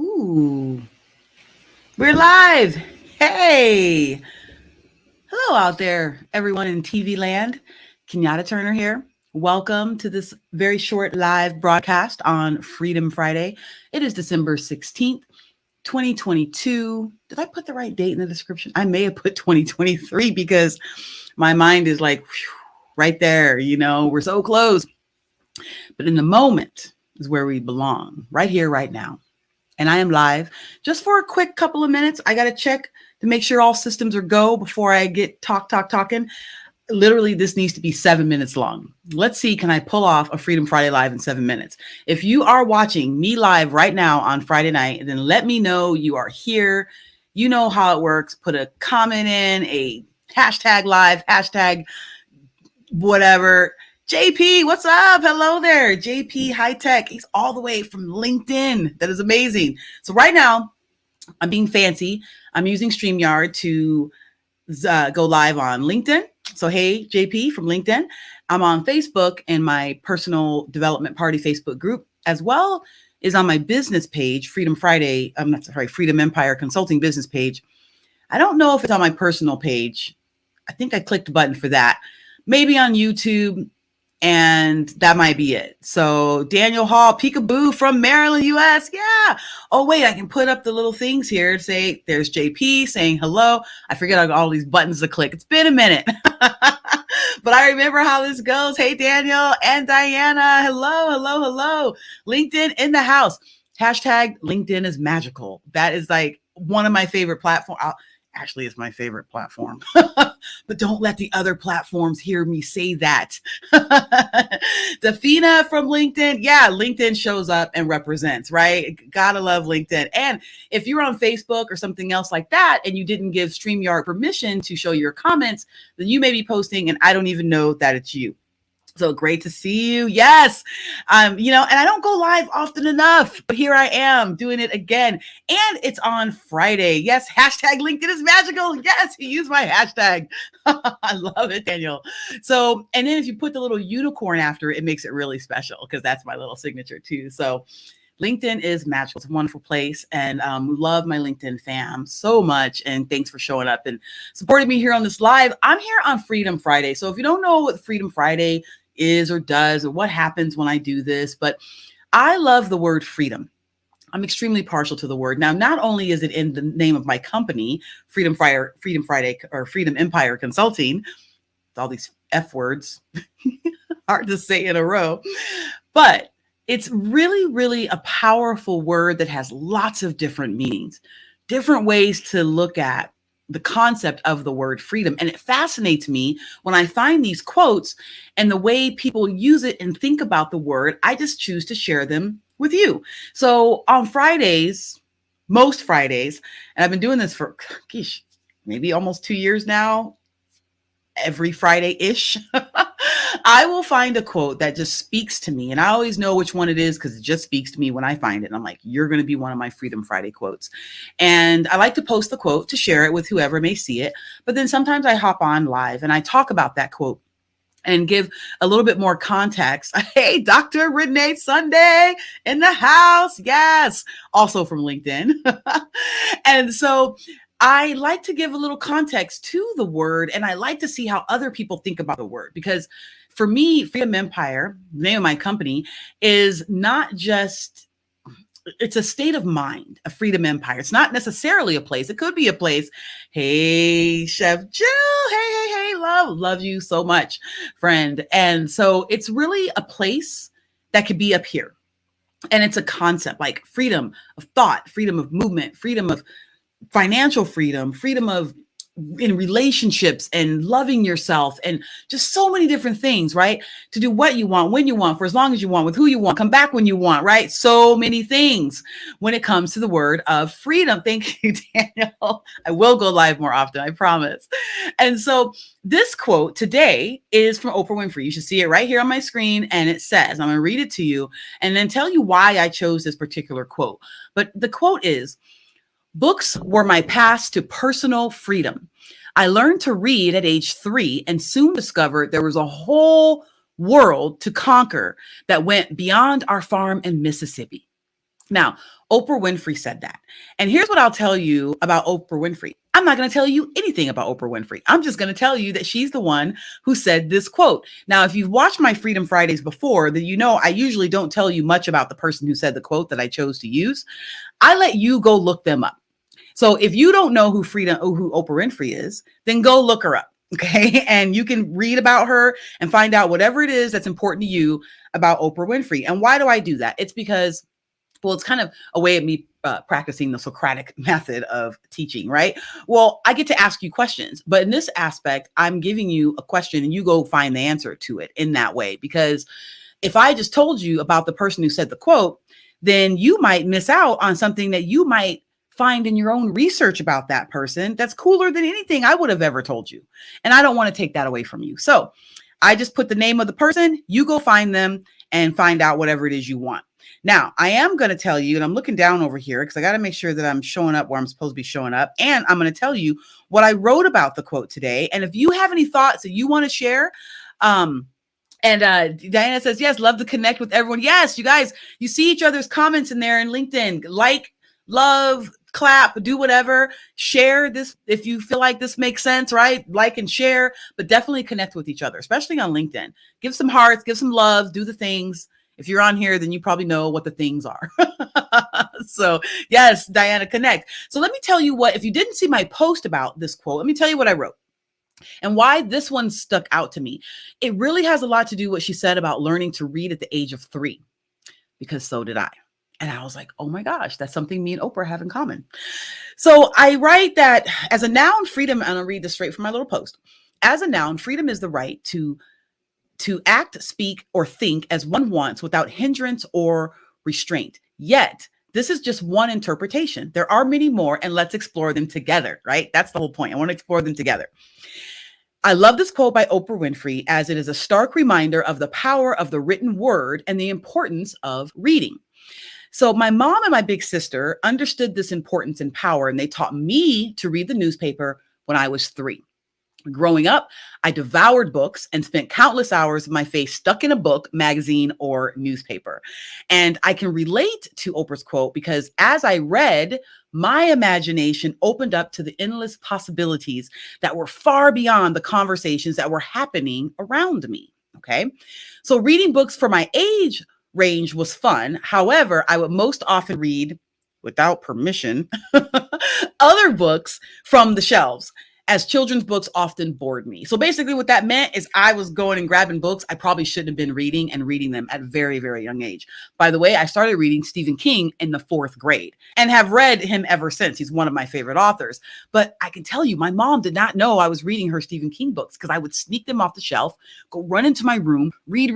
Ooh, we're live. Hey, hello out there, everyone in TV land. Kenyatta Turner here. Welcome to this very short live broadcast on Freedom Friday. It is December 16th, 2022. Did I put the right date in the description? I may have put 2023 because my mind is like whew, right there. We're so close. But in the moment is where we belong, right here, right now. And I am live just for a quick couple of minutes. I got to check to make sure all systems are go before I get talking. Literally, this needs to be 7 minutes long. Let's see, can I pull off a Freedom Friday live in 7 minutes? If you are watching me live right now on Friday night, then let me know you are here. You know how it works. Put a comment in, a hashtag live, hashtag whatever. JP, what's up? Hello there. JP High Tech. He's all the way from LinkedIn. That is amazing. So right now, I'm being fancy. I'm using StreamYard to go live on LinkedIn. So hey, JP from LinkedIn. I'm on Facebook and my personal development party Facebook group, as well as on my business page, Freedom Empire Consulting business page. I don't know if it's on my personal page. I think I clicked a button for that. Maybe on YouTube. And that might be it. So Daniel Hall, peekaboo from Maryland, US. Yeah. Oh, wait, I can put up the little things here to say there's JP saying hello. I forget I got all these buttons to click. It's been a minute. But I remember how this goes. Hey, Daniel and Diana. Hello. LinkedIn in the house. Hashtag LinkedIn is magical. That is like one of my favorite platforms. Actually, it's my favorite platform, but don't let the other platforms hear me say that. Dafina from LinkedIn. Yeah, LinkedIn shows up and represents, right? Gotta love LinkedIn. And if you're on Facebook or something else like that, and you didn't give StreamYard permission to show your comments, then you may be posting and I don't even know that it's you. So great to see you. Yes. And I don't go live often enough, but here I am doing it again. And it's on Friday. Yes. Hashtag LinkedIn is magical. Yes. He used my hashtag. I love it, Daniel. So, and then if you put the little unicorn after it, it makes it really special because that's my little signature too. So LinkedIn is magical. It's a wonderful place. And love my LinkedIn fam so much. And thanks for showing up and supporting me here on this live. I'm here on Freedom Friday. So if you don't know what Freedom Friday is or does or what happens when I do this, but I love the word freedom. I'm extremely partial to the word. Now, not only is it in the name of my company, Freedom Friday, or Freedom Empire Consulting, all these F words, hard to say in a row, but it's really, really a powerful word that has lots of different meanings, different ways to look at the concept of the word freedom. And it fascinates me when I find these quotes and the way people use it and think about the word. I just choose to share them with you. So on Fridays, most Fridays, and I've been doing this for, maybe almost 2 years now, every Friday-ish, I will find a quote that just speaks to me. And I always know which one it is because it just speaks to me when I find it. And I'm like, you're going to be one of my Freedom Friday quotes. And I like to post the quote to share it with whoever may see it. But then sometimes I hop on live and I talk about that quote and give a little bit more context. Hey, Dr. Renee Sunday in the house. Yes. Also from LinkedIn. And so I like to give a little context to the word, and I like to see how other people think about the word, because for me, Freedom Empire, the name of my company, is not just, it's a state of mind, a freedom empire. It's not necessarily a place. It could be a place. Hey, Chef Jill. Hey, love you so much, friend. And so it's really a place that could be up here. And it's a concept like freedom of thought, freedom of movement, freedom of financial freedom, freedom of in relationships and loving yourself and just so many different things, right? To do what you want, when you want, for as long as you want, with who you want, come back when you want, right? So many things when it comes to the word of freedom. Thank you, Daniel. I will go live more often, I promise. And so this quote today is from Oprah Winfrey. You should see it right here on my screen. And it says, I'm going to read it to you and then tell you why I chose this particular quote. But the quote is, "Books were my pass to personal freedom. I learned to read at age 3 and soon discovered there was a whole world to conquer that went beyond our farm in Mississippi." Now, Oprah Winfrey said that. And here's what I'll tell you about Oprah Winfrey. I'm not going to tell you anything about Oprah Winfrey. I'm just going to tell you that she's the one who said this quote. Now, if you've watched my Freedom Fridays before, then you know I usually don't tell you much about the person who said the quote that I chose to use. I let you go look them up. So if you don't know who Oprah Winfrey is, then go look her up. Okay. And you can read about her and find out whatever it is that's important to you about Oprah Winfrey. And why do I do that? It's because, well, it's kind of a way of me practicing the Socratic method of teaching, right? Well, I get to ask you questions, but in this aspect, I'm giving you a question and you go find the answer to it in that way. Because if I just told you about the person who said the quote, then you might miss out on something that you might find in your own research about that person that's cooler than anything I would have ever told you. And I don't want to take that away from you. So I just put the name of the person, you go find them and find out whatever it is you want. Now, I am going to tell you, and I'm looking down over here because I got to make sure that I'm showing up where I'm supposed to be showing up. And I'm going to tell you what I wrote about the quote today. And if you have any thoughts that you want to share, Diana says, yes, love to connect with everyone. Yes, you guys, you see each other's comments in there in LinkedIn, like, love, clap, do whatever, share this. If you feel like this makes sense, right? Like and share, but definitely connect with each other, especially on LinkedIn. Give some hearts, give some loves, do the things. If you're on here, then you probably know what the things are. So yes, Diana, connect. So let me tell you what, if you didn't see my post about this quote, let me tell you what I wrote and why this one stuck out to me. It really has a lot to do with what she said about learning to read at the age of 3, because so did I. And I was like, oh my gosh, that's something me and Oprah have in common. So I write that as a noun, freedom, and I'll read this straight from my little post. As a noun, freedom is the right to act, speak, or think as one wants without hindrance or restraint. Yet, this is just one interpretation. There are many more, and let's explore them together, right? That's the whole point. I want to explore them together. I love this quote by Oprah Winfrey as it is a stark reminder of the power of the written word and the importance of reading. So my mom and my big sister understood this importance and power, and they taught me to read the newspaper when I was 3. Growing up, I devoured books and spent countless hours of my face stuck in a book, magazine, or newspaper. And I can relate to Oprah's quote because as I read, my imagination opened up to the endless possibilities that were far beyond the conversations that were happening around me. Okay. So reading books for my age range was fun. However, I would most often read, without permission, other books from the shelves, as children's books often bored me. So basically what that meant is I was going and grabbing books I probably shouldn't have been reading and reading them at a very, very young age. By the way, I started reading Stephen King in the 4th grade and have read him ever since. He's one of my favorite authors. But I can tell you, my mom did not know I was reading her Stephen King books because I would sneak them off the shelf, go run into my room, read,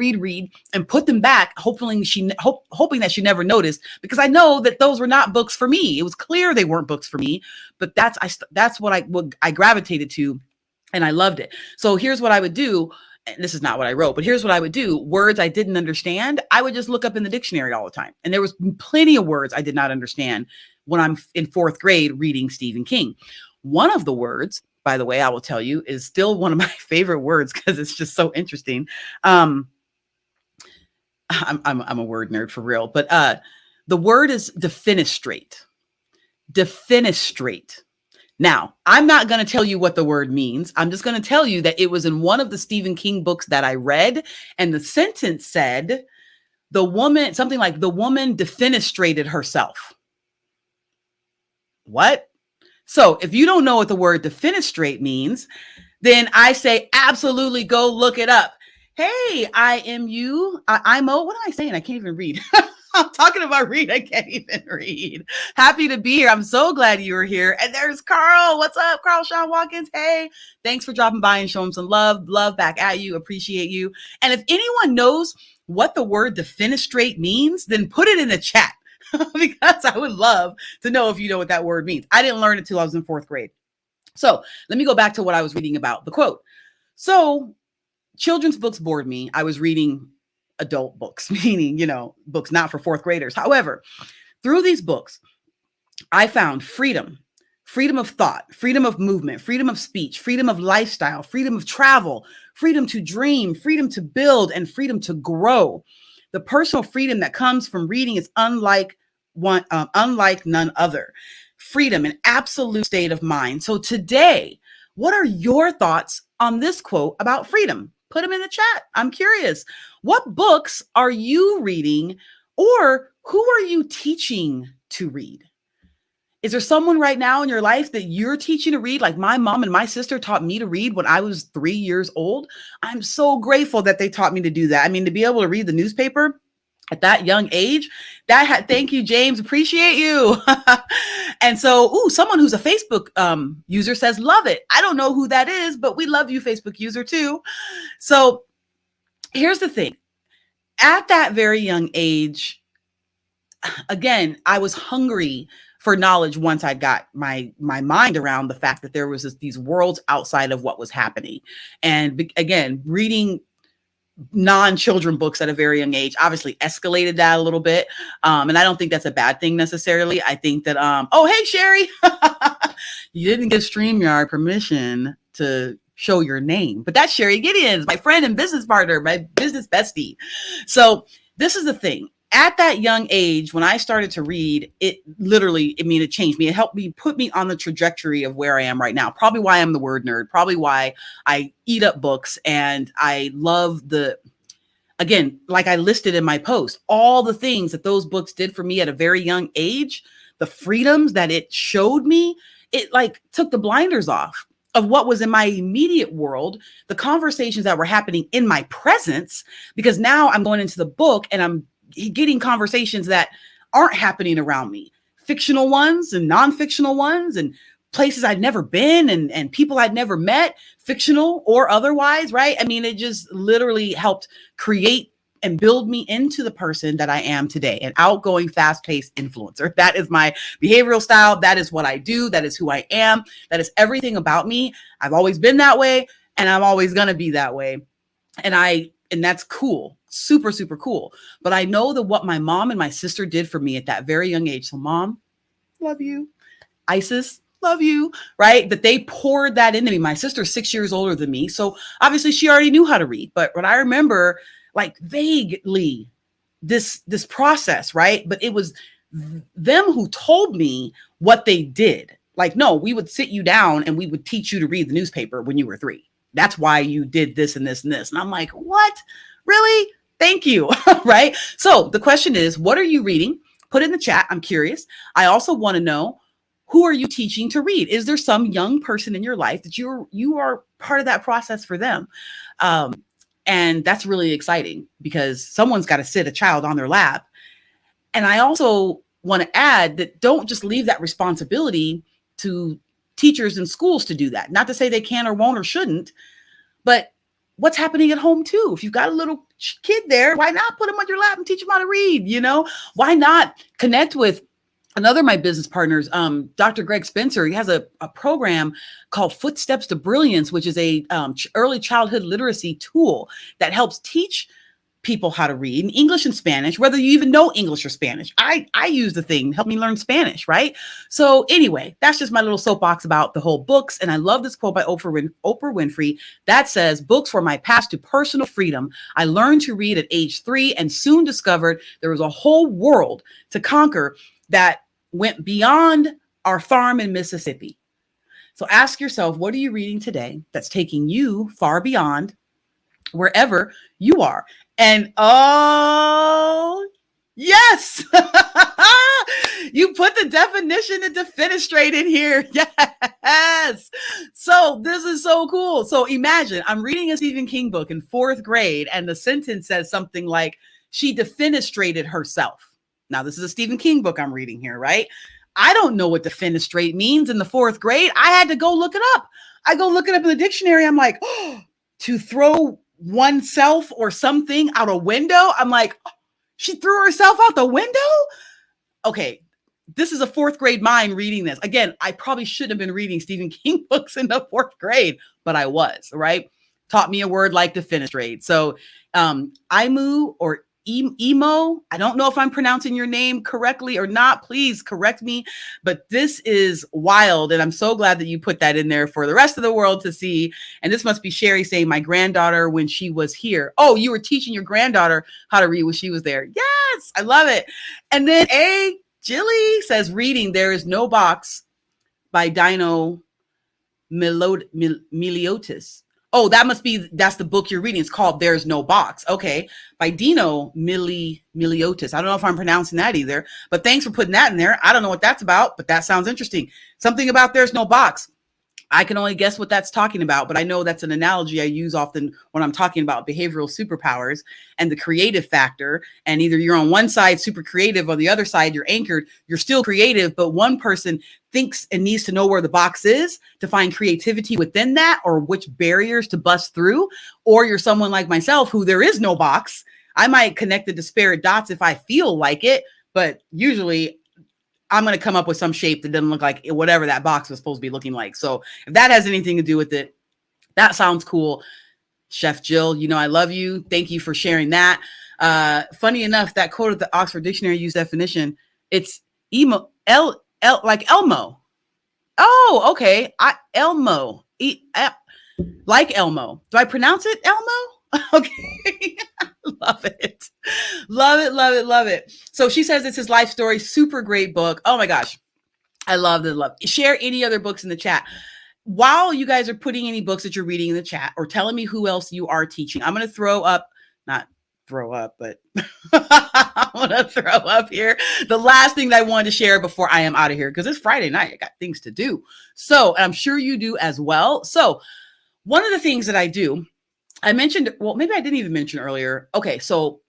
and put them back, hoping that she never noticed, because I know that those were not books for me. It was clear they weren't books for me, but that's what I gravitated to, and I loved it. So here's what I would do. And this is not what I wrote, but here's what I would do. Words I didn't understand, I would just look up in the dictionary all the time. And there was plenty of words I did not understand when I'm in 4th grade reading Stephen King. One of the words, by the way, I will tell you, is still one of my favorite words because it's just so interesting. I'm a word nerd for real, but the word is defenestrate. Defenestrate. Now, I'm not going to tell you what the word means. I'm just going to tell you that it was in one of the Stephen King books that I read. And the sentence said, something like the woman defenestrated herself. What? So if you don't know what the word defenestrate means, then I say, absolutely go look it up. Hey, I'm what am I saying? I can't even read. I'm talking about read. I can't even read. Happy to be here. I'm so glad you were here. And there's Carl. What's up, Carl Sean Watkins? Hey, thanks for dropping by and showing some love. Love back at you. Appreciate you. And if anyone knows what the word defenestrate means, then put it in the chat because I would love to know if you know what that word means. I didn't learn it till I was in 4th grade. So let me go back to what I was reading about the quote. So children's books bored me. I was reading adult books, meaning, books not for 4th graders. However, through these books, I found freedom of thought, freedom of movement, freedom of speech, freedom of lifestyle, freedom of travel, freedom to dream, freedom to build, and freedom to grow. The personal freedom that comes from reading is unlike unlike none other. Freedom, an absolute state of mind. So today, what are your thoughts on this quote about freedom? Put them in the chat. I'm curious. What books are you reading, or who are you teaching to read? Is there someone right now in your life that you're teaching to read? Like my mom and my sister taught me to read when I was 3 years old. I'm so grateful that they taught me to do that. I mean, to be able to read the newspaper at that young age, thank you, James. Appreciate you. And so, someone who's a Facebook user says, love it. I don't know who that is, but we love you, Facebook user too. So here's the thing. At that very young age, again, I was hungry for knowledge once I got my mind around the fact that there was these worlds outside of what was happening. And again, reading non-children books at a very young age obviously escalated that a little bit. And I don't think that's a bad thing necessarily. I think that, oh, hey, Sherry, you didn't give StreamYard permission to show your name, but that's Sherry Gideons, my friend and business partner, my business bestie. So this is the thing. At that young age, when I started to read, it literally, it changed me. It helped me, put me on the trajectory of where I am right now. Probably why I'm the word nerd, probably why I eat up books. And I love again, like I listed in my post, all the things that those books did for me at a very young age, the freedoms that it showed me, it like took the blinders off of what was in my immediate world, the conversations that were happening in my presence, because now I'm going into the book and I'm getting conversations that aren't happening around me, fictional ones and non-fictional ones, and places I'd never been and people I'd never met, fictional or otherwise, right? I mean, it just literally helped create and build me into the person that I am today, an outgoing, fast-paced influencer. That is my behavioral style. That is what I do. That is who I am. That is everything about me. I've always been that way, and I'm always going to be that way. And that's cool. Super, super cool. But I know that what my mom and my sister did for me at that very young age. So Mom, love you. Isis, love you, right? That they poured that into me. My sister's 6 years older than me. So obviously she already knew how to read. But what I remember, like vaguely, this process, right? But it was them who told me what they did. Like, no, we would sit you down and we would teach you to read the newspaper when you were 3. That's why you did this and this and this. And I'm like, what? Really? Thank you. Right? So the question is, what are you reading? Put it in the chat. I'm curious. I also want to know, who are you teaching to read? Is there some young person in your life that you are part of that process for them? And that's really exciting because someone's got to sit a child on their lap. And I also want to add that don't just leave that responsibility to teachers and schools to do that. Not to say they can or won't or shouldn't, but what's happening at home too? If you've got a little kid there, why not put them on your lap and teach them how to read? Why not connect with another of my business partners, Dr. Greg Spencer? He has a program called Footsteps to Brilliance, which is a early childhood literacy tool that helps teach people how to read in English and Spanish, whether you even know English or Spanish. I use the thing, help me learn Spanish, right? So anyway, that's just my little soapbox about the whole books. And I love this quote by Oprah Winfrey that says, "Books were my path to personal freedom. I learned to read at age 3 and soon discovered there was a whole world to conquer that went beyond our farm in Mississippi." So ask yourself, what are you reading today that's taking you far beyond wherever you are? And oh, yes, you put the definition to defenestrate in here. Yes. So this is so cool. So imagine I'm reading a Stephen King book in 4th grade, and the sentence says something like, she defenestrated herself. Now, this is a Stephen King book I'm reading here, right? I don't know what defenestrate means in the 4th grade. I had to go look it up. I go look it up in the dictionary. I'm like, oh, to throw oneself or something out a window. I'm like, oh, she threw herself out the window? Okay, this is a 4th grade mind reading this. Again, I probably shouldn't have been reading Stephen King books in the 4th grade, but I was, right? Taught me a word like defenestrate. So Imu or Emo, I don't know if I'm pronouncing your name correctly or not. Please correct me. But this is wild. And I'm so glad that you put that in there for the rest of the world to see. And this must be Sherry saying, my granddaughter when she was here. Oh, you were teaching your granddaughter how to read when she was there. Yes, I love it. And then Jilly says, reading There Is No Box by Dino Miliotis. Oh, that's the book you're reading. It's called There's No Box. Okay. By Dino Miliotis. I don't know if I'm pronouncing that either, but thanks for putting that in there. I don't know what that's about, but that sounds interesting. Something about There's No Box. I can only guess what that's talking about, but I know that's an analogy I use often when I'm talking about behavioral superpowers and the creative factor. And either you're on one side super creative, or the other side you're anchored. You're still creative, but one person thinks and needs to know where the box is to find creativity within that, or which barriers to bust through. Or you're someone like myself who there is no box. I might connect the disparate dots if I feel like it, but usually I'm going to come up with some shape that doesn't look like whatever that box was supposed to be looking like. So if that has anything to do with it, that sounds cool. Chef Jill, you know, I love you. Thank you for sharing that. Funny enough, that quote of the Oxford Dictionary use definition, it's emo, like Elmo. Oh, okay. Elmo, like Elmo. Do I pronounce it Elmo? Okay. Love it. Love it. Love it. Love it. So she says it's his life story. Super great book. Oh my gosh. I love it. Love it. Share any other books in the chat. While you guys are putting any books that you're reading in the chat or telling me who else you are teaching, I'm going to throw up, not throw up, but I'm going to throw up here the last thing that I wanted to share before I am out of here, because it's Friday night. I got things to do. So I'm sure you do as well. So one of the things that I do, I mentioned, well, maybe I didn't even mention earlier. Okay, so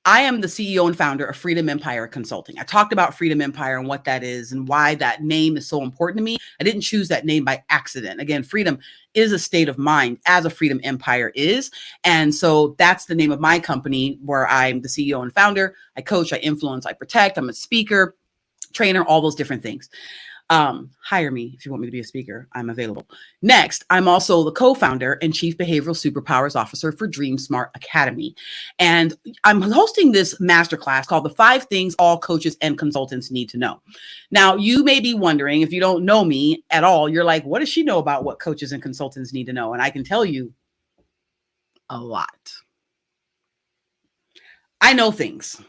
I am the CEO and founder of Freedom Empire Consulting. I talked about Freedom Empire and what that is and why that name is so important to me. I didn't choose that name by accident. Again, freedom is a state of mind, as a Freedom Empire is. And so that's the name of my company, where I'm the CEO and founder. I coach, I influence, I protect. I'm a speaker, trainer, all those different things. Hire me if you want me to be a speaker. I'm available. Next, I'm also the co-founder and chief behavioral superpowers officer for Dream Smart Academy. And I'm hosting this masterclass called The 5 Things All Coaches and Consultants Need to Know. Now, you may be wondering, if you don't know me at all, you're like, what does she know about what coaches and consultants need to know? And I can tell you a lot. I know things.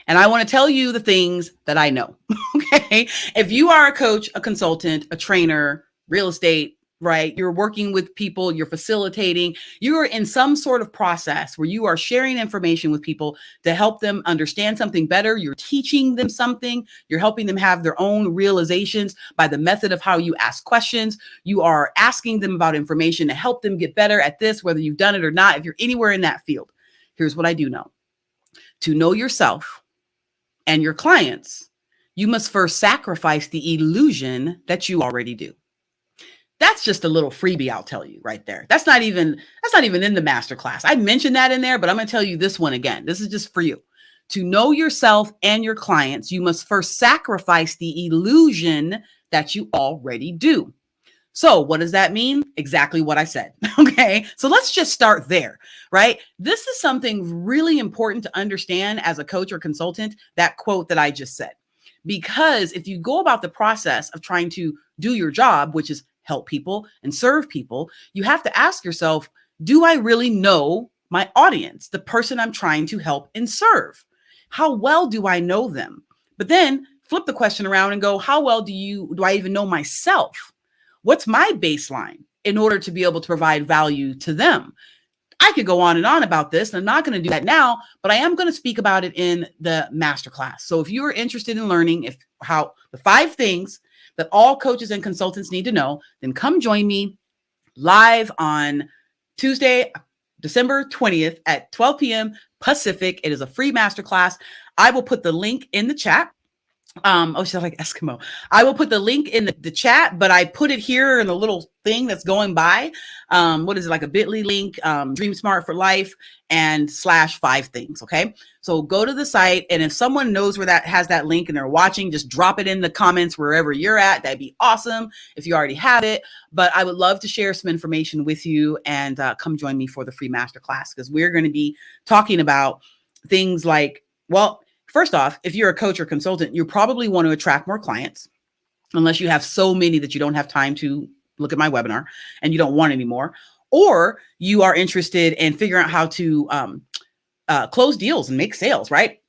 And I want to tell you the things that I know. Okay. If you are a coach, a consultant, a trainer, real estate, right? You're working with people, you're facilitating, you're in some sort of process where you are sharing information with people to help them understand something better. You're teaching them something. You're helping them have their own realizations by the method of how you ask questions. You are asking them about information to help them get better at this, whether you've done it or not. If you're anywhere in that field, here's what I do know. To know yourself and your clients, you must first sacrifice the illusion that you already do. That's just a little freebie, I'll tell you right there. That's not even in the masterclass. I mentioned that in there, but I'm going to tell you this one again. This is just for you. To know yourself and your clients, you must first sacrifice the illusion that you already do. So what does that mean? Exactly what I said. Okay. So let's just start there, right? This is something really important to understand as a coach or consultant, that quote that I just said, because if you go about the process of trying to do your job, which is help people and serve people, you have to ask yourself, do I really know my audience, the person I'm trying to help and serve? How well do I know them? But then flip the question around and go, how well do I even know myself? What's my baseline in order to be able to provide value to them? I could go on and on about this, and I'm not going to do that now, but I am going to speak about it in the masterclass. So if you are interested in learning how the 5 things that all coaches and consultants need to know, then come join me live on Tuesday, December 20th at 12 p.m. Pacific. It is a free masterclass. I will put the link in the chat. She's like Eskimo. I will put the link in the chat, but I put it here in the little thing that's going by. What is it, like a bit.ly link, Dream Smart for Life and /5 things. Okay. So go to the site, and if someone knows where that has that link and they're watching, just drop it in the comments wherever you're at. That'd be awesome if you already have it, but I would love to share some information with you, and come join me for the free masterclass, because we're going to be talking about things like, well, first off, if you're a coach or consultant, you probably want to attract more clients, unless you have so many that you don't have time to look at my webinar and you don't want any more, or you are interested in figuring out how to close deals and make sales, right?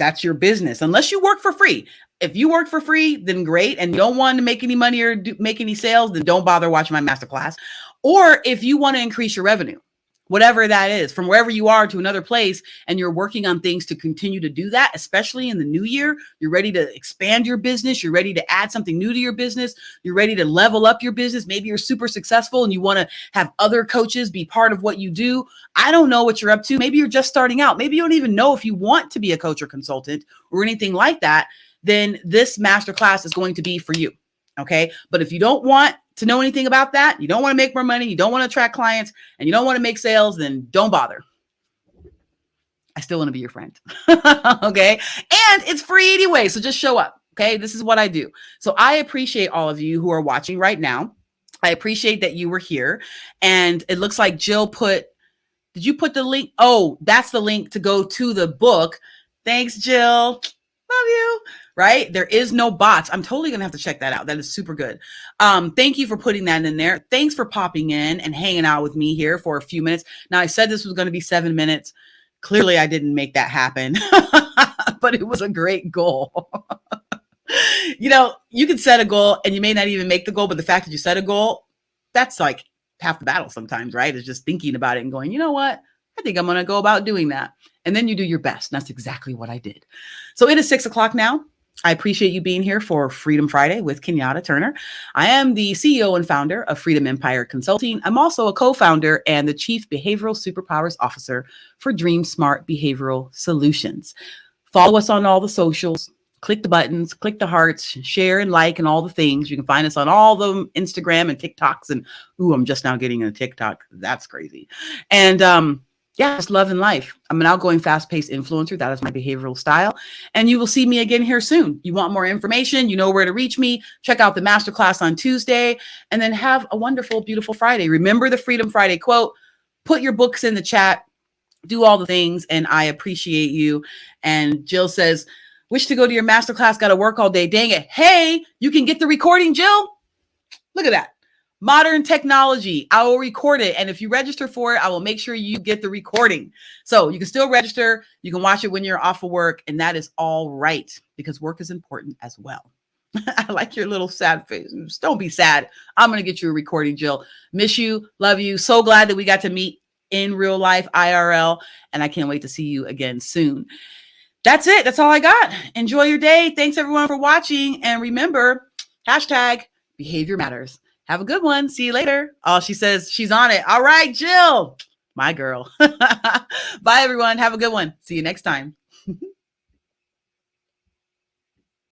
That's your business, unless you work for free. If you work for free, then great. And you don't want to make any money or make any sales, then don't bother watching my masterclass. Or if you want to increase your revenue, whatever that is, from wherever you are to another place, and you're working on things to continue to do that, especially in the new year, you're ready to expand your business. You're ready to add something new to your business. You're ready to level up your business. Maybe you're super successful and you want to have other coaches be part of what you do. I don't know what you're up to. Maybe you're just starting out. Maybe you don't even know if you want to be a coach or consultant or anything like that. Then this masterclass is going to be for you. Okay. But if you don't want to know anything about that, you don't want to make more money, you don't want to attract clients, and you don't want to make sales, then don't bother. I still want to be your friend. Okay. And it's free anyway. So just show up. Okay. This is what I do. So I appreciate all of you who are watching right now. I appreciate that you were here. And it looks like Jill did you put the link? Oh, that's the link to go to the book. Thanks, Jill. Love you. Right? There is no bots. I'm totally going to have to check that out. That is super good. Thank you for putting that in there. Thanks for popping in and hanging out with me here for a few minutes. Now, I said this was going to be 7 minutes. Clearly, I didn't make that happen, but it was a great goal. You can set a goal and you may not even make the goal, but the fact that you set a goal, that's like half the battle sometimes, right? It's just thinking about it and going, you know what? I think I'm going to go about doing that. And then you do your best. And that's exactly what I did. So it is 6:00 now. I appreciate you being here for Freedom Friday with Kenyatta Turner. I am the CEO and founder of Freedom Empire Consulting. I'm also a co-founder and the Chief Behavioral Superpowers Officer for Dream Smart Behavioral Solutions. Follow us on all the socials. Click the buttons, click the hearts, share and like and all the things. You can find us on all the Instagram and TikToks. And I'm just now getting a TikTok. That's crazy. And just love and life. I'm an outgoing, fast-paced influencer. That is my behavioral style. And you will see me again here soon. You want more information? You know where to reach me. Check out the masterclass on Tuesday. And then have a wonderful, beautiful Friday. Remember the Freedom Friday quote. Put your books in the chat. Do all the things. And I appreciate you. And Jill says, wish to go to your masterclass. Got to work all day. Dang it. Hey, you can get the recording, Jill. Look at that. Modern technology. I will record it. And if you register for it, I will make sure you get the recording. So you can still register. You can watch it when you're off of work. And that is all right, because work is important as well. I like your little sad face. Just don't be sad. I'm going to get you a recording, Jill. Miss you. Love you. So glad that we got to meet in real life, IRL. And I can't wait to see you again soon. That's it. That's all I got. Enjoy your day. Thanks everyone for watching. And remember, #behavior matters. Have a good one. See you later. Oh, she says she's on it. All right, Jill, my girl. Bye, everyone. Have a good one. See you next time.